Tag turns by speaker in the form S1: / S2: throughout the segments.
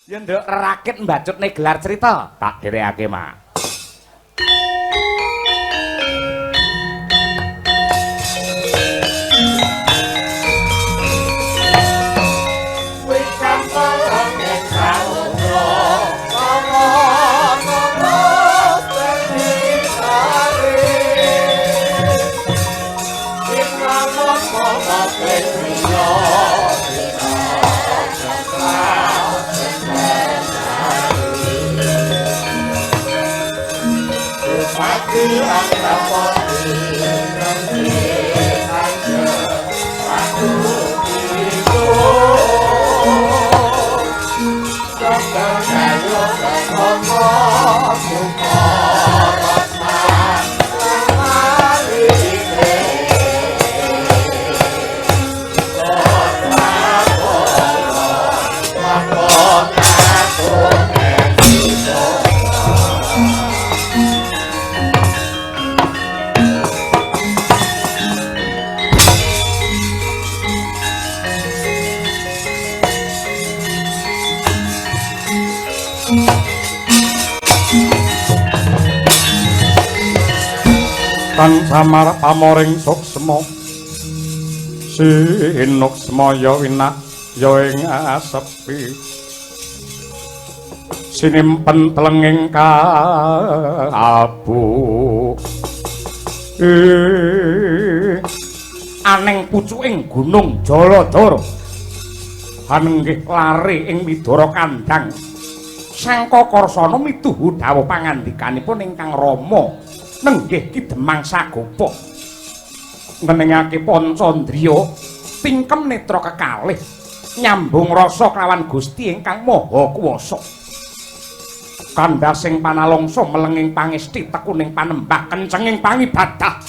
S1: Yen nduk rakit mbacutne gelar cerita, tak dherekake, Mak.
S2: Tan samar pamoring suksma sinuk semaya winak ya ing asepi sinimpen telenging kalbu
S1: Aneng pucuking gunung Jaladara hanenggih lare ing Widara Kandhang Sangka Karsana mituhu dawuh pangandikanipun ingkang Rama nenggih Ki Demang Sagopa ngeningake Pancandriya tingkem netra kekalih nyambung rasa kelawan Gusti ingkang Maha Kuwasa kandhasing panalongsa melenging pangesti tekuning panembah kencenging pangibadah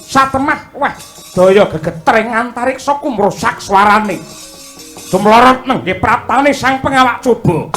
S1: satemah wah daya gegetring antariksa kumrusak swarane jumlorot nenggih praptane sang pengawak coba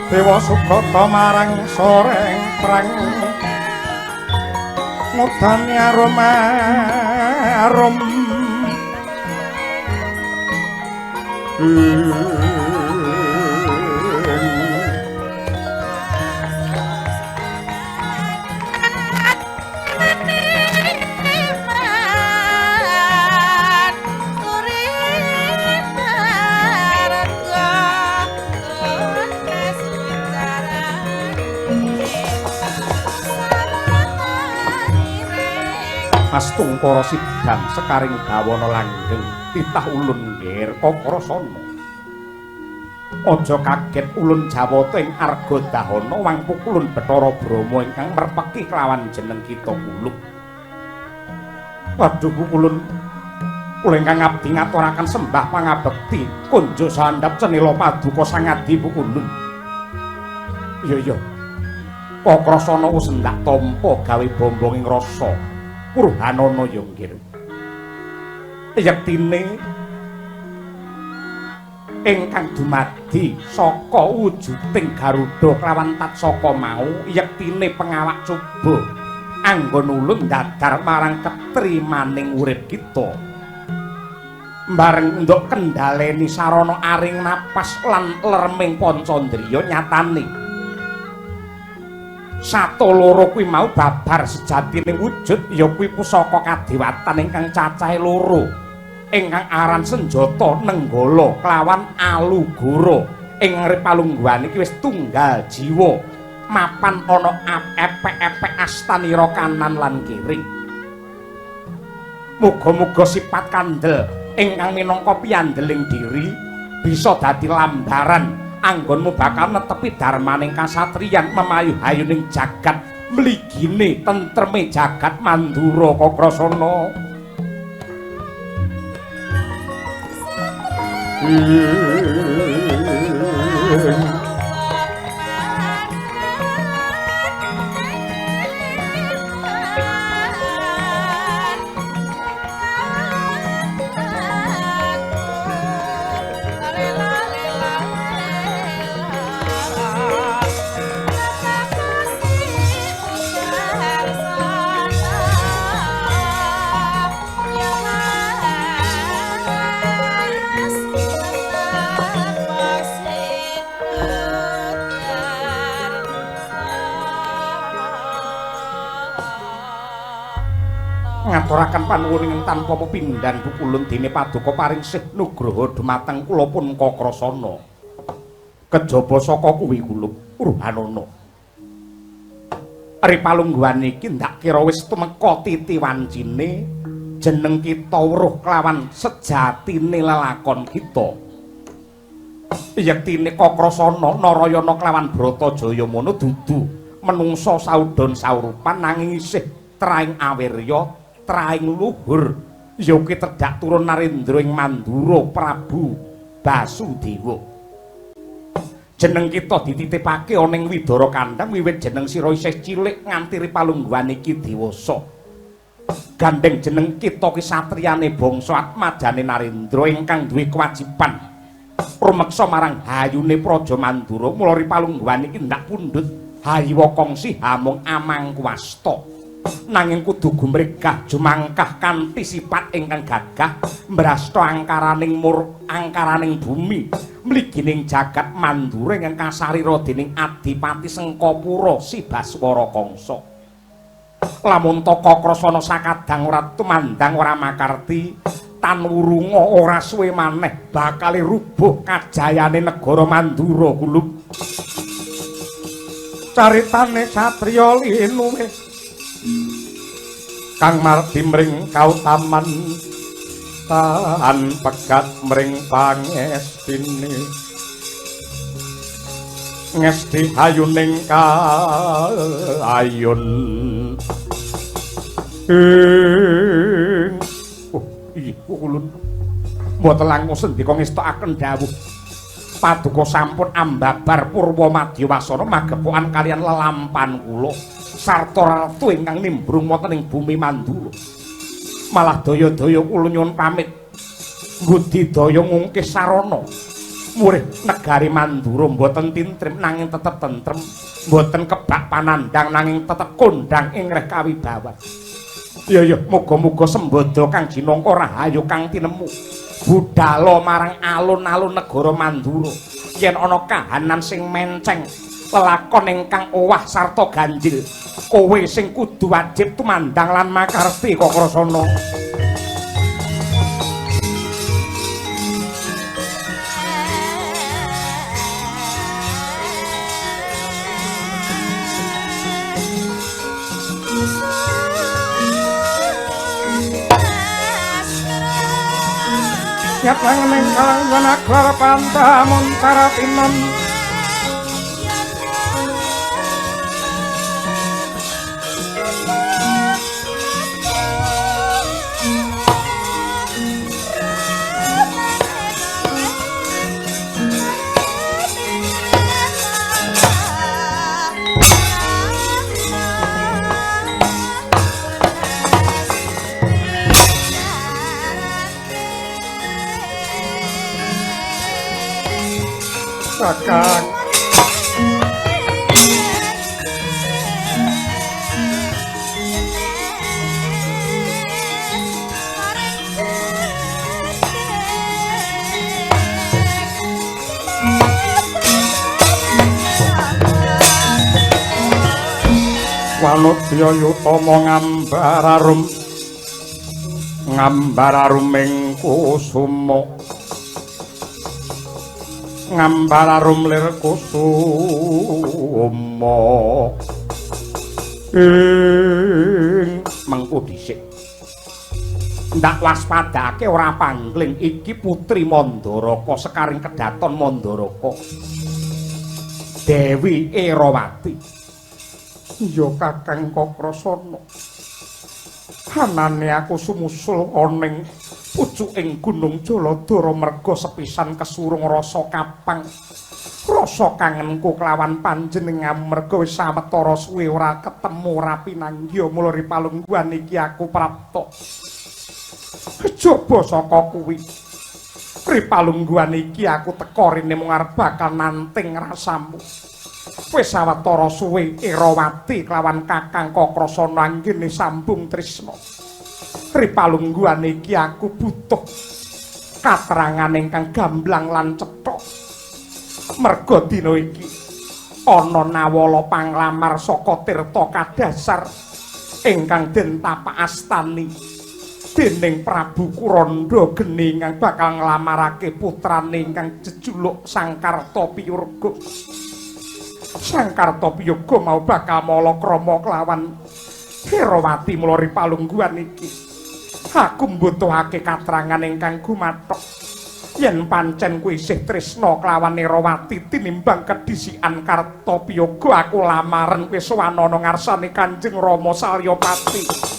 S2: Dewa Sugata marang soreng prang ngudani arum
S1: Astung para sidang sekaring gawana langgeng titah ulun nggir Kakrasana. Aja kaget ulun Jawata ing Arga Dahana wangpuk ulun Bathara Brama ingkang merpeki kelawan jeneng kita kuluk. Waduh ulun ingkang ngabdi ngaturaken sembah pangabekti kunjo sandhap cenila paduka sangadi ulun. Iya. Kakrasana wis ndak tampa gawe bombonging rasa. Purhanana ya nggih. Yektine ingkang dumadi saka wujuding Garuda kelawan tatsaka mau yektine pengawak coba anggon ulun dadar marang ketrimaning urip kita. Bareng nduk kendhaleni sarana aring napas lan lerming pancandriya nyatane sato loro kuwi mau babar sejatine wujud ya kuwi pusaka kadewatan ingkang cacahe loro ingkang aran senjata nenggala kelawan alugara ing Ripalungguhan iki wis tunggal jiwa mapan ana epek-epek astanira kanan lan kiri. Muga-muga sifat kandel ingkang minangka piandeling diri bisa dadi lambaran anggonmu bakal netepi darmaning kasatriyan memayuhayuning jagat mligine tentreme jagat Mandura Kakrasana. Ngaturaken panuwuning tanpa pepindhan bukulun dene paduka paring sih nugraha dumateng kula pun Kakrasana. Kejaba saka kuwi kuluk Purhanana. Ripalungguhan iki ndak kira wis tumeka titi wancine jeneng kita weruh kelawan sejatine lelakon kita. Yektine Kakrasana Narayana kelawan Bratajaya mono dudu menungsa saudon saurupan nanging isih traing awirya traing luhur yoke tedhak turun Narendra ing Mandura Prabu Basudewa. Jeneng kita dititipake ana ing Widara Kandhang wiwit jeneng sira isih cilik nganti Ripalungguhan iki dewasa. Gandeng jeneng kita ki satriyane bangsa Atmajane Narendra ingkang duwe kewajiban rumeksa marang hayune Praja Mandura. Mula Ripalungguhan iki ndak pundhut hayiwa kongsi hamung amangkuwasta. Nanging kudu gumregah jumangkah kanthi sifat ingkang gagah mbrasta angkaraning bumi mligining jagat Mandura ingkang kasarira dening Adipati Sengkapura Sibaswara Kangsa. Lamun Kakrasana sakadang ora tumandang ora makarti tan wurunga ora suwe maneh bakal rubuh kajayane negara Mandura kulub. Caritane satriya linuwe kang mardi mring kautaman tan pegat mring pangestine ngesti hayuning kaayun ulun mboten langkung sendika ngestakaken dawuh paduka sampun ambabar purwa Madyawacara magepokan kaliyan lelampan kula sarta ratu ingkang nimbrung wonten ing bumi Mandura. Malah daya-daya kula nyuwun pamit budidaya ngungkis sarana Murih negari Mandura mboten tintrim nanging tetep tentrem, mboten kebak panandang nanging tetep kondang ing reh kawibawan. Ya muga-muga sembada Kang Jinangka rahayu kang tinemu. Budhalo marang alun-alun negara Mandura. Yen ana kahanan sing menceng, lelakon ingkang owah sarta ganjil, kowe sing kudu wajib tumandang lan makarti Kakrasana. Yat langening kalanggan aklar pantamun caratinon Kakang Wanudya Yutama ngambararum kusuma ngambararum lir kusuma mengko dhisik ndak waspadake ora pangling iki putri Mandaraka sekaring kedaton Mandaraka Dewi Erawati. Ya Kakang Kakrasana, anane aku sumusul oning pucuking Gunung Jaladara merga sepisan kesurung rasa kapang. Rasa kangenku kelawan panjenengan merga wis sawetara suwe ora ketemu rapi nangya mula ripalungguhan iki aku prapta. Kejaba saka kuwi. Ripalungguhan iki aku teka rene mung arep bakal nanting rasamu. Wis sawetara suwe Erawati kelawan Kakang Kakrasana anggene sambung tresna. Ripalungguhan iki aku butuh katerangan ingkang gamblang lan cetha. Merga dina iki ana nawala panglamar saka tirta kadasar ingkang den tapak astani dening Prabu Kuranda Geni ingkang bakal nglamarake putrane ingkang jejuluk Sangkarta Piyurga. Sangkarta Piyoga mau bakal malakrama kelawan Erawati mula ripalungguhan iki. Aku mbutuhake katerangan ingkang gumathok. Yen pancen kuwi isih tresna kelawan Erawati tinimbang kedhisikan Kartapiyaga aku lamaren kowe sowan ana ngarsane Kanjeng Rama Salyapati.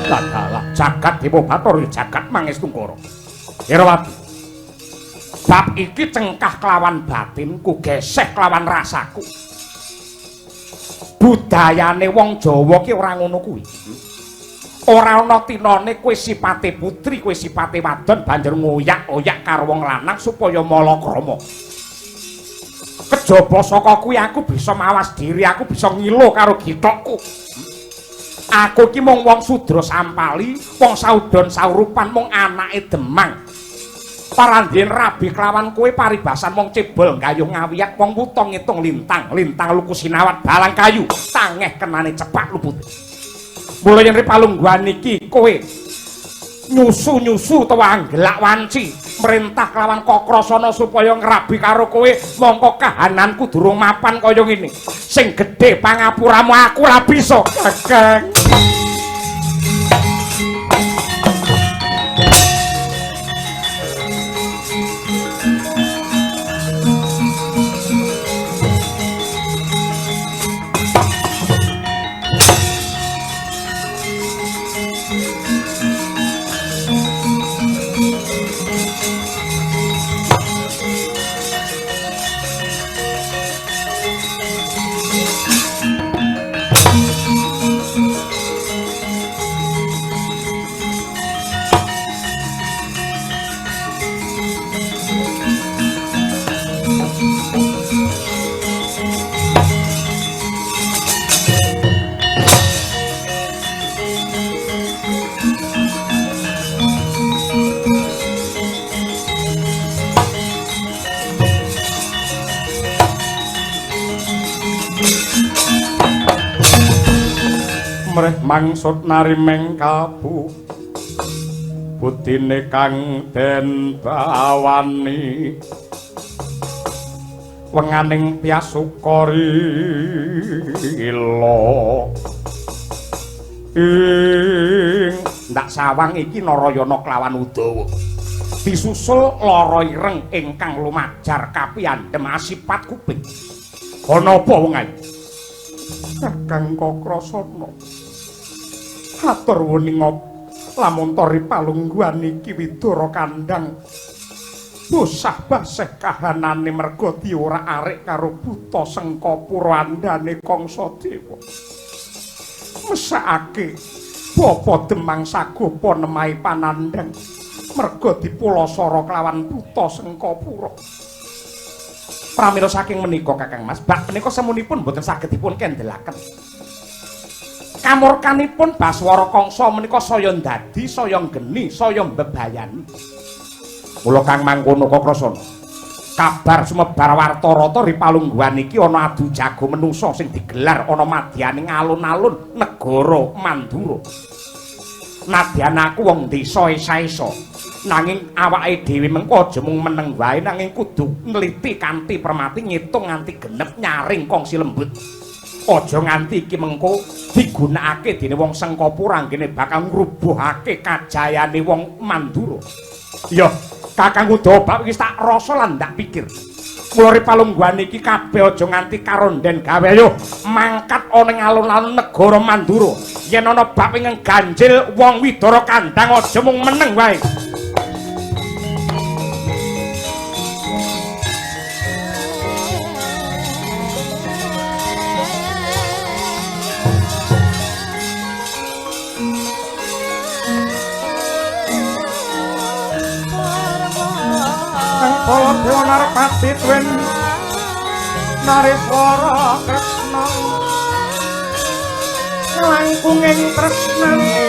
S1: Dalah jagat Dewa Bathara jagat Mangestungkara. Erawati. Bab iki cengkah kelawan batinku, geseh kelawan rasaku. Budayane wong Jawa ki ora ngono kuwi. Ora ana tinane kowe sipate putri, kowe sipate wadon banjur ngoyak-oyak karo wong lanang supaya malakrama. Kejaba saka kuwi aku bisa mawas diri, aku bisa ngilo karo githokku. Aku ki mung wong Sudra Sampali, wong saudon saurupan, mung anake Demang. Parandhen rabi kelawan kowe paribasan wong cebol gayuh ngawiyak, wong wuta ngitung lintang luku sinawat balang kayu, tangeh kenane cepak luput. Mula yen ripalungguhan iki kowe nyusu-nyusu utawa anggelak wanci merintah kelawan Kakrasana supaya ngrabi karo kowe, mongko kahananku durung mapan kaya ngene. Sing gedhe pangapuramu aku ora bisa, Kakang.
S2: mreh mangsud narimeng kabu budine kang den bawani wenganing piasukari ila ing ndak sawang iki Narayana klawan Udawa disusul lara ireng ingkang lumajar kapiyandhem asipat kuping ana apa wong ae Kakang Kakrasana atur wening lamun tori palungguhan iki widara kandhang bosah baseh kahanane merga diorak-arik karo buta Sengkapura andane Kangsadewa mesakake bapa Demang Sagopa nemahi panandhang merga dipulasara kelawan buta Sengkapura. Pramila saking menika Kakang Mas, bab menika semunipun boten saged dipun kendelaken. Kamurkanipun Baswara Kangsa menika saya ndadi, saya geni, saya mbebayani. Mula Kang mangkono Kakrasana. Kabar sumebar warta-rata ripalungguhan iki ana adu jago menungsa sing digelar ana madyaning alun-alun negara Mandura. Nadyan aku wong desa esa-esa, nanging awake dhewe mengko aja mung meneng wae nanging kudu nliti kanthi permati ngitung nganti genep nyaring kongsi lembut. Aja nganti iki mengko digunakake dening wong Sengkapura anggene bakal ngrubuhake kajayane wong Mandura. Ya Kakang Udawa wis tak rasa lan ndak pikir. Mula ripalungguhan iki kabeh aja nganti karonden gawe yo mangkat ana ing alun-alun negara Mandura. Yen ana bab ing ganjil wong widara kandhang aja mung meneng wae. Baladewa Narpati Twen Nariswara Kresna langkung ing tresnane